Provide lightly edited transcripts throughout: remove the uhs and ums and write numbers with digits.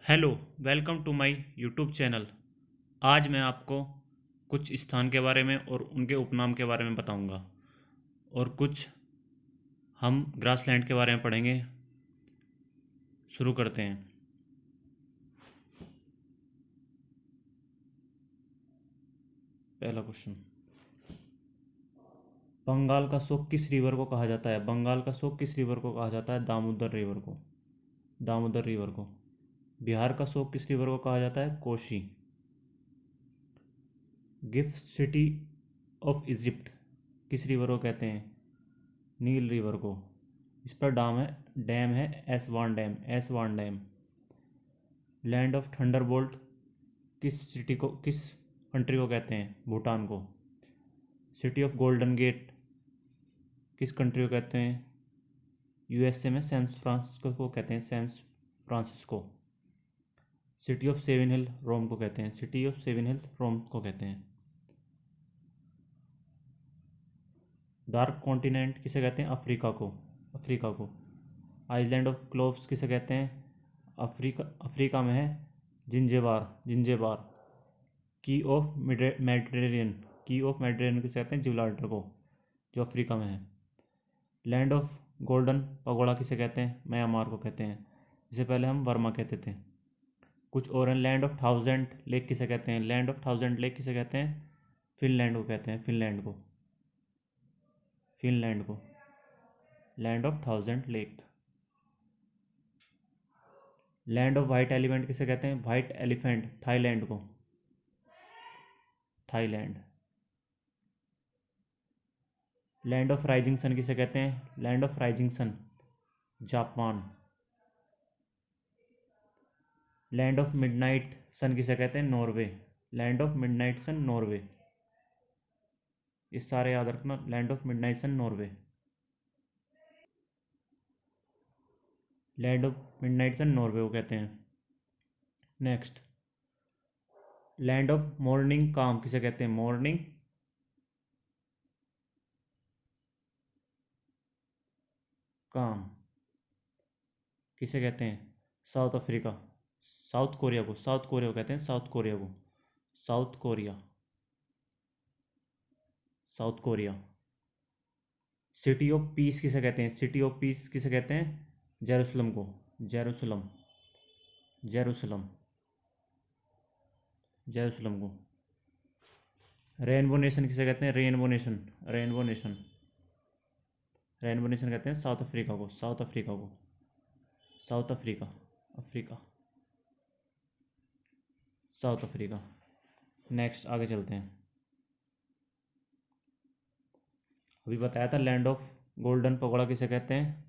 Hello, welcome to my YouTube channel. आज मैं आपको कुछ स्थान के बारे में और उनके उपनाम के बारे में बताऊंगा और कुछ हम ग्रासलैंड के बारे में पढ़ेंगे। शुरू करते हैं। पहला क्वेश्चन, बंगाल का शोक किस रिवर को कहा जाता है? बंगाल का शोक किस रिवर को कहा जाता है? दामोदर रिवर को। दामोदर रिवर को। बिहार का शोक किस रिवर को कहा जाता है? Kosi. Gift city of Egypt किस रिवर को कहते हैं? नील रिवर को। इस पर डैम है एसवान डैम। लैंड ऑफ थंडरबोल्ट किस कंट्री को कहते हैं? भूटान को। सिटी ऑफ गोल्डन गेट किस कंट्री को कहते हैं? यूएसए में सैन फ्रांसिस्को को कहते हैं, San Francisco. City of seven hill Rome को कहते हैं, city of seven hill Rome को कहते हैं। डार्क कॉन्टिनेंट किसे कहते हैं? अफ्रीका को। आइलैंड ऑफ क्लोव्स किसे कहते हैं? अफ्रीका में है जिंजेबार। की ऑफ मेडिटेरेनियन किसे कहते हैं? जिब्राल्टर को, जो अफ्रीका में है। लैंड ऑफ गोल्डन पगोड़ा किसे कहते हैं? म्यांमार को कहते हैं, जिसे पहले हम वर्मा कहते थे। कुछ और हैं। लैंड ऑफ थाउजेंड लेक किसे कहते हैं? लैंड ऑफ थाउजेंड लेक किसे कहते हैं? फिनलैंड को कहते हैं, फिनलैंड को। Land of thousand lake. Land of white elephant किसे कहते हैं? वाइट एलिफेंट थाईलैंड को, Thailand. Land of rising sun किसे कहते हैं? Land of rising sun Japan. Land of midnight sun किसे कहते हैं? Norway. Land of midnight sun Norway. ये सारे याद रखना, land of midnight sun Norway. Land of midnight sun Norway को कहते हैं। नेक्स्ट, लैंड ऑफ मॉर्निंग काम किसे कहते हैं? मॉर्निंग काम किसे कहते हैं? South Africa. साउथ कोरिया को कहते हैं, south Korea. City of peace किसे कहते हैं? सिटी ऑफ पीस किसे कहते हैं? जेरूसलम को, जेरूसलम जेरूसलम जेरूसलम को। रेनबो नेशन किसे कहते हैं? रेनबो नेशन कहते हैं साउथ अफ्रीका को, south Africa Africa south Africa. Next आगे चलते हैं। अभी बताया था लैंड ऑफ गोल्डन पगोड़ा किसे कहते हैं?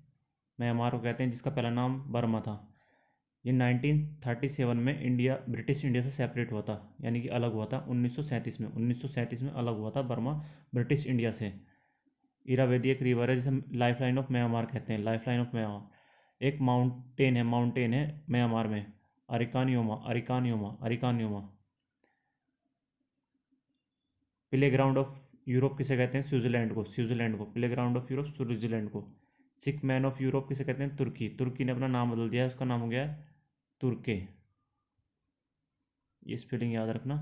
म्यांमार को कहते हैं, जिसका पहला नाम बर्मा था। ये 1937 में ब्रिटिश इंडिया से सेपरेट हुआ था, यानी कि अलग हुआ था 1937 में अलग हुआ था बर्मा ब्रिटिश इंडिया से। इरावदी एक रिवर है जिसे लाइफ लाइन ऑफ म्यांमार कहते हैं, लाइफ लाइन ऑफ म्यांमार। एक माउंटेन है म्यांमार में, Arakan Yoma. Play ground of Europe किसे कहते हैं? स्विट्जरलैंड को। Play ground of Europe Switzerland को। सिक मैन ऑफ यूरोप किसे कहते हैं? तुर्की ने अपना नाम बदल दिया है, उसका नाम हो गया है तुर्के। ये स्पेलिंग याद रखना,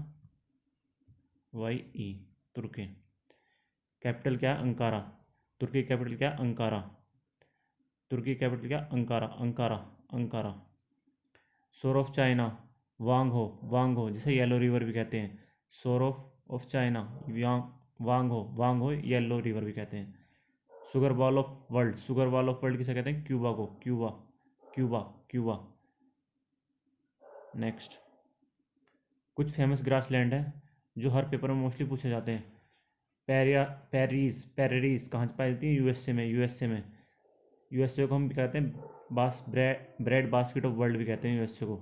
YE, तुर्के। कैपिटल क्या है? अंकारा। तुर्की कैपिटल क्या है? अंकारा। सोर ऑफ चाइना वांग हो जिसे येलो रिवर भी कहते हैं। सोर ऑफ चाइना वांग हो येलो रिवर भी कहते हैं। सुगर बॉल ऑफ वर्ल्ड किसे कहते हैं? क्यूबा। नेक्स्ट, कुछ फेमस ग्रास लैंड है जो हर पेपर में मोस्टली पूछे जाते हैं। पेरिस कहाँ पाई जाती है? यूएसए को हम कहते हैं ब्रेड बास्केट ऑफ वर्ल्ड भी कहते हैं यूएसए को।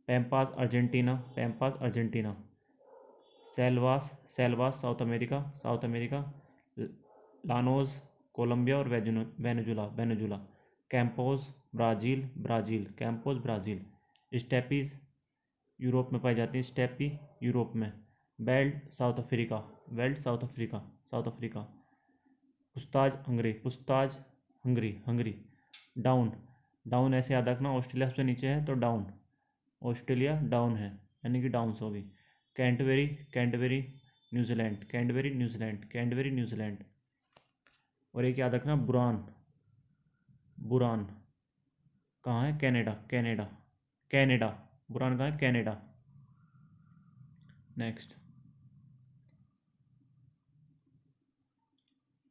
Pampas Argentina. Selvas South America. Llanos Colombia और Venezuela. Campos Brazil. Steppes Europe में पाई जाती है, स्टेपी यूरोप में। Veld South Africa. Puszta Hungary. Down ऐसे याद रखना, ऑस्ट्रेलिया सबसे नीचे है तो डाउन। ऑस्ट्रेलिया डाउन है यानी कि डाउन्स होगी। कैंटबेरी, कैंटबेरी न्यूजीलैंड, कैंटबेरी न्यूजीलैंड, कैंटबेरी न्यूजीलैंड। और एक याद रखना बुरान, बुरान कहाँ है? Canada, Canada, Canada. बुरान कहाँ है? कनाडा। नेक्स्ट,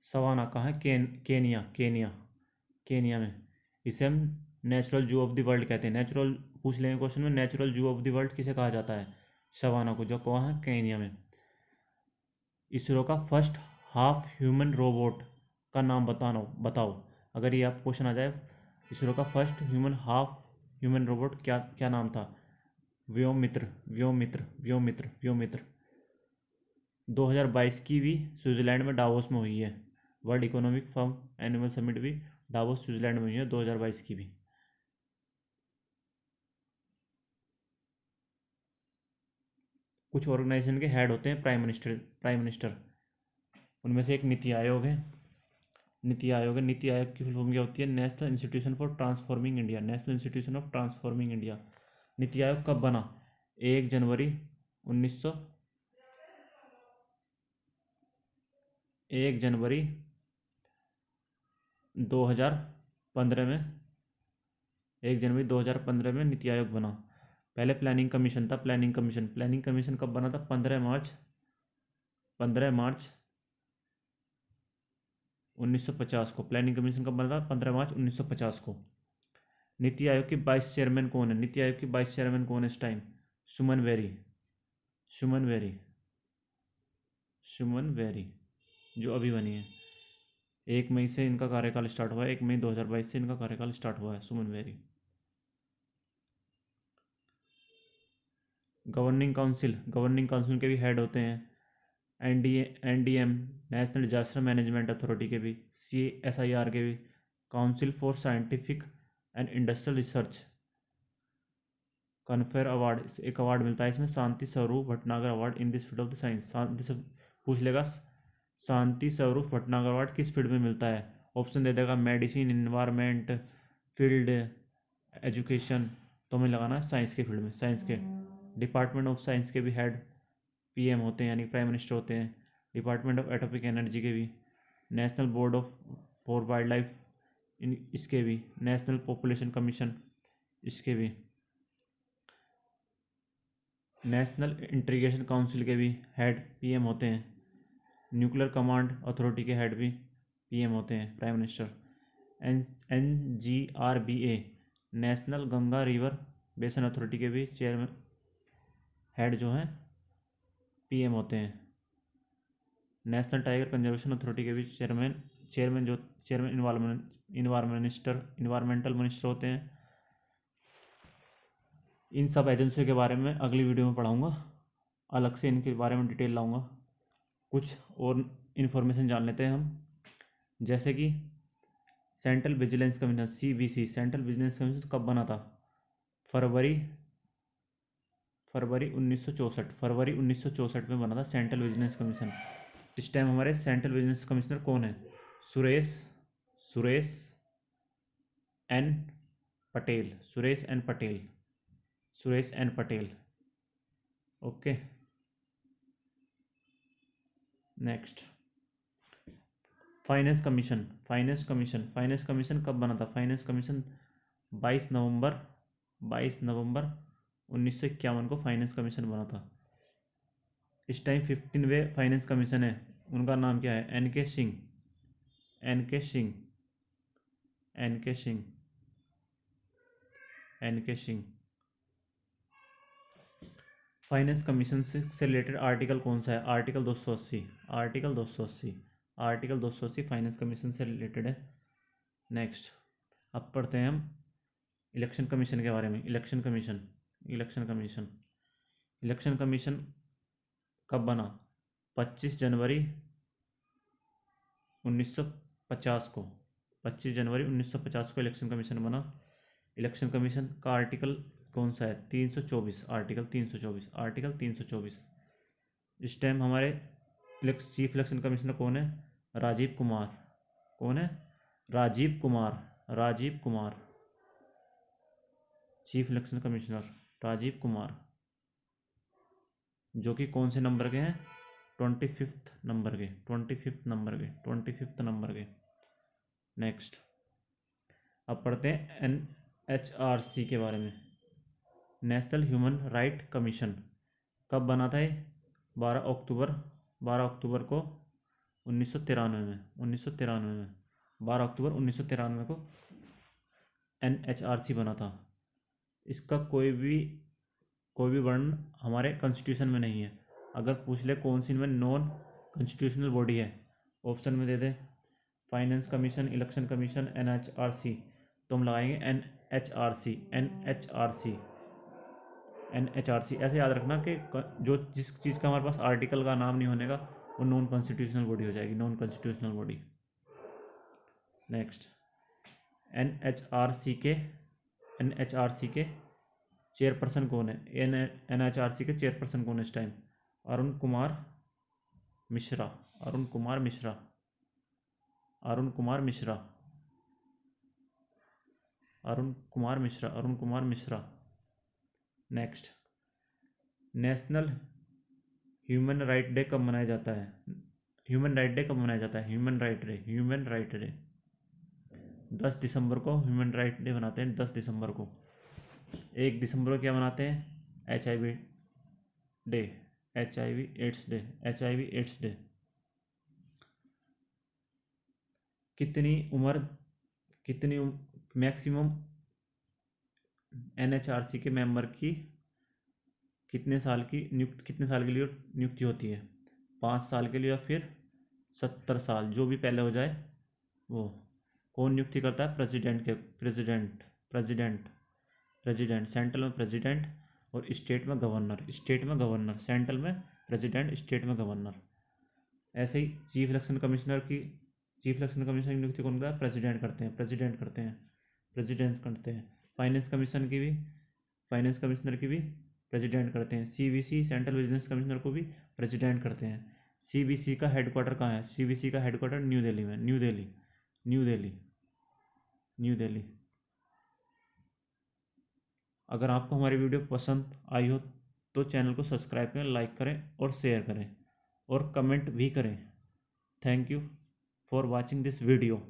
सवाना कहाँ है? केनिया, केनिया, केनिया में। इसे हम natural zoo of the world कहते हैं। नेचुरल पूछ लेंगे क्वेश्चन में, natural zoo of the world किसे कहा जाता है? सवाना को, जो कहाँ है? केनिया में। इसरो का फर्स्ट हाफ ह्यूमन रोबोट का नाम बताना बताओ। अगर ये आप क्वेश्चन आ जाए, इसरो का फर्स्ट हाफ ह्यूमन रोबोट क्या क्या नाम था? व्योममित्र, व्योममित्र, व्योममित्र, व्योममित्र। 2022 की भी स्विट्जरलैंड में डावोस में हुई है। World economic forum annual summit भी डावोस स्विट्जरलैंड में हुई है 2022 की भी। कुछ ऑर्गेनाइजेशन के हेड होते हैं प्राइम मिनिस्टर, प्राइम मिनिस्टर। उनमें से एक नीति आयोग है, नीति आयोग है। नीति आयोग की फुल फॉर्म क्या होती है? National institution for transforming India, national institution of transforming India. NITI Aayog कब बना? 1 जनवरी 1900 1 जनवरी 2015 में, 1 जनवरी 2015 में नीति आयोग बना। पहले प्लानिंग कमीशन था, प्लानिंग कमीशन। प्लानिंग कमीशन कब बना था? 15 मार्च 1950 को। प्लानिंग कमीशन कब बना था? 15 मार्च 1950 को। नीति आयोग की वाइस चेयरमैन कौन है? नीति आयोग की वाइस चेयरमैन कौन है इस टाइम? सुमन वेरी, सुमन वेरी, सुमन वेरी, जो अभी बनी है। 1 मई से इनका कार्यकाल स्टार्ट हुआ है, 1 मई 2022 से इनका कार्यकाल स्टार्ट हुआ है, Suman Bery. Governing council, governing council के भी हेड होते हैं। NDM, national disaster management authority के भी, CSIR के भी, council for scientific and industrial research. Confer award, एक अवार्ड मिलता है इसमें, Shanti Swarup Bhatnagar award in this field of the science. शांति से पूछ लेगा, शांति स्वरूप भटनागर अवार्ड किस फील्ड में मिलता है? ऑप्शन दे देगा, मेडिसिन, इन्वायरमेंट, फील्ड, एजुकेशन। तो हमें लगाना है साइंस के फील्ड में, साइंस के। डिपार्टमेंट ऑफ साइंस के भी हेड PM होते हैं, यानी प्राइम मिनिस्टर होते हैं। डिपार्टमेंट ऑफ एटॉमिक एनर्जी के भी, national board of for wild life इसके भी, नेशनल पॉपुलेशन कमीशन इसके भी, नेशनल इंटीग्रेशन काउंसिल के भी हेड PM होते हैं। न्यूक्लियर कमांड अथॉरिटी के हेड भी PM होते हैं, prime minister. NGRBA, national Ganga river बेसन अथॉरिटी के भी चेयरमैन हेड जो हैं PM होते हैं। नेशनल टाइगर कंजर्वेशन अथॉरिटी के भी चेयरमैन चेयरमैन इन्वायरमेंटल मिनिस्टर होते हैं। इन सब एजेंसियों के बारे में अगली वीडियो में पढ़ाऊँगा, अलग से इनके बारे में डिटेल लाऊंगा। कुछ और इन्फॉर्मेशन जान लेते हैं हम, जैसे कि central vigilance commission, CVC, central vigilance commission कब बना था? फरवरी 1964, फरवरी 1964 में बना था सेंट्रल विजिलेंस कमीशन। इस टाइम हमारे सेंट्रल विजिलेंस कमिश्नर कौन है? Suresh N Patel, Suresh N Patel, Suresh N Patel. Okay, next, finance commission, finance commission, finance commission कब बना था? फाइनेंस कमीशन 22 नवंबर 1951 को फाइनेंस कमीशन बना था। इस टाइम 15वें फाइनेंस कमीशन है, उनका नाम क्या है? NK Singh, NK Singh, NK Singh, NK Singh. Finance commission से रिलेटेड आर्टिकल कौन सा है? Article 280, article 280, article 280 finance commission से रिलेटेड है। नेक्स्ट, अब पढ़ते हैं हम इलेक्शन कमीशन के बारे में। Election commission, election commission, election commission कब बना? 25 जनवरी 1950 को, 25 जनवरी 1950 को इलेक्शन कमीशन बना। इलेक्शन कमीशन का आर्टिकल कौन सा है? 324, आर्टिकल 324, आर्टिकल 324। इस टाइम हमारे चीफ इलेक्शन कमिश्नर कौन है? राजीव कुमार। कौन है? Rajiv Kumar, Rajiv Kumar, chief election commissioner. Rajiv Kumar, जो कि कौन से नंबर के हैं? 25th नंबर के, 25th नंबर के, 25th नंबर के। नेक्स्ट अब पढ़ते हैं NHRC के बारे में। नेशनल ह्यूमन राइट कमीशन कब बना था ये? 12 अक्टूबर को 1993 में, 12 अक्टूबर 1993 को NHRC बना था। इसका कोई भी वर्ण हमारे कॉन्स्टिट्यूशन में नहीं है। अगर पूछ ले कौन सी इनमें नॉन कॉन्स्टिट्यूशनल बॉडी है, ऑप्शन में दे दे finance commission, election commission, NHRC, तो हम लगाएंगे NHRC, NHRC, NHRC। ऐसे याद रखना कि जो जिस चीज़ का हमारे पास आर्टिकल का नाम नहीं होने का वो नॉन कॉन्स्टिट्यूशनल बॉडी हो जाएगी, non constitutional body. Next NHRC के चेयरपर्सन कौन है? NHRC के चेयरपर्सन कौन है इस time? Arun Kumar Mishra, Arun Kumar Mishra, Arun Kumar Mishra, Arun Kumar Mishra, Arun Kumar Mishra. Next national human right day कब मनाया जाता है? ह्यूमन राइट डे कब मनाया जाता है? Human right day, human right day 10 दिसंबर को ह्यूमन राइट डे मनाते हैं, 10 दिसंबर को। 1 दिसंबर को क्या मनाते हैं? HIV day, HIV AIDS day, HIV AIDS day. कितनी मैक्सिमम NHRC के मेंबर की कितने साल के लिए नियुक्ति होती है? 5 साल के लिए या फिर 70 साल, जो भी पहले हो जाए वो। कौन नियुक्ति करता है? प्रेसिडेंट सेंट्रल में प्रेसिडेंट और स्टेट में गवर्नर, सेंट्रल में प्रेसिडेंट, स्टेट में गवर्नर। ऐसे ही चीफ इलेक्शन कमिश्नर की नियुक्ति कौन करता है? प्रेसिडेंट करते हैं। फाइनेंस कमिश्नर की भी प्रेसिडेंट करते हैं। CBC सेंट्रल बिजनेस कमिश्नर को भी प्रेसिडेंट करते हैं। CBC का हेडक्वार्टर कहाँ है? CBC का हेडक्वार्टर न्यू दिल्ली में, न्यू दिल्ली। अगर आपको हमारी वीडियो पसंद आई हो तो चैनल को सब्सक्राइब करें, लाइक करें और शेयर करें और कमेंट भी करें। Thank you for watching this video.